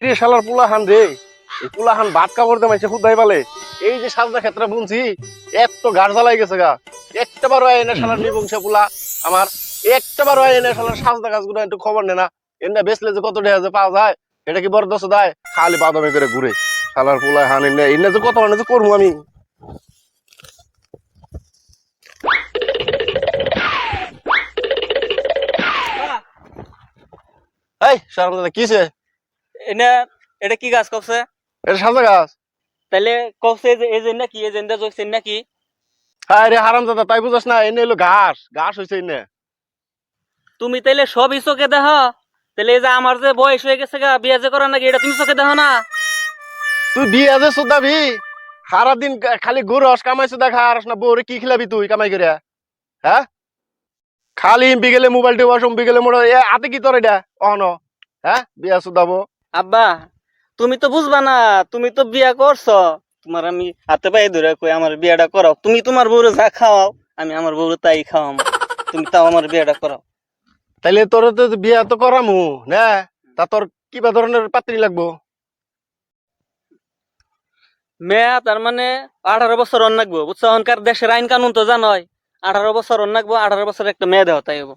শালার পুলাহান রে, এই পুলাহান ভাত কাপড় দিয়ে মাইছে খুদাই পালে। এই যে সাজদা ক্ষেত্রে বুনছি, এত গাড় জ্বালাই গেছে গা। একটা বার এনে শালার নিবংশে পুলা আমার, একটা বার এনে শালার সাজদা গাছগুলো একটু খবর নেয় না। এনে বেচলে যে কত টাকা যে পাওয়া যায়, এটা কি বরদস্ত দেয়? খালি বাদামি করে ঘুরে শালার পুলাহান এনে এনে যে কত মানে যে করবো আমি। এই শালার দাদা কিছে? এনে এটা কি গাছ কবছে? এটা সাজদা গাছ। তাইলে কবছে এই যে নাকি এই যে জইছে নাকি? হ্যাঁ রে হারাম দাদা, তাই বুঝাস না? এনে এলো ঘাস, ঘাস হয়েছে এনে। তুমি তাইলে সবই চোখে দেখো? তাইলে এই যে আমার যে বয়স হয়ে গেছে গা, বিয়ে যে করা নাকি, এটা তুমি চোখে দেখো না? তুই বিয়ে যে সুদাবি, সারাদিন খালি ঘুরস, কামাই সুদা খাস না, বউরে কি খিলাবি তুই কামাই করে? হ্যাঁ, খালি বিকেলে মোবাইল টিপাস, বিকেলে মোবাইল, হাতে কি তোর এটা অহন? হ্যাঁ, বিয়া সুদাবো। আব্বা, তুমি তো বুঝবা না, তুমি তো বিয়া করছো। তোমার আমি হাতে পায়ে ধরে কই আমার বিয়েটা করাও। তুমি তোমার বউরে যা খাওয়াও, আমি আমার বউরে তাই খাওয়াম। তুমি তাও আমার বিয়েটা করাও। তাইলে তোর তো বিয়া তো করামু না, তা তোর কিবা ধরনের পাত্রী লাগবো? মেয়া তার মানে 18 বছর অন লাগবো, বুঝছো? এখনকার দেশের আইন কানুন তো জানোই। 18 বছর অন লাগবো, 18 বছর একটা মেয়ে দেওয়া তাই হবো।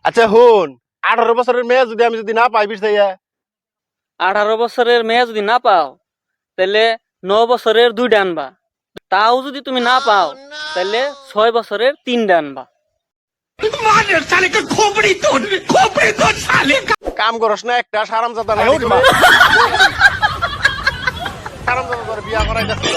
আচ্ছা হুন, 18 বছরের মেয়ে যদি আমি যদি না পাই বিরসাইয়া? 18 বছরের মেয়ে যদি না পাও, তাহলে 9 বছরের 2টা আনবা। তাও যদি তুমি না পাও, তাহলে 6 বছরের 3টা আনবা। কাম করস না একটা সারাম জাদা না, সারাম জাদা তোর বিয়া করাই যাচ্ছিল।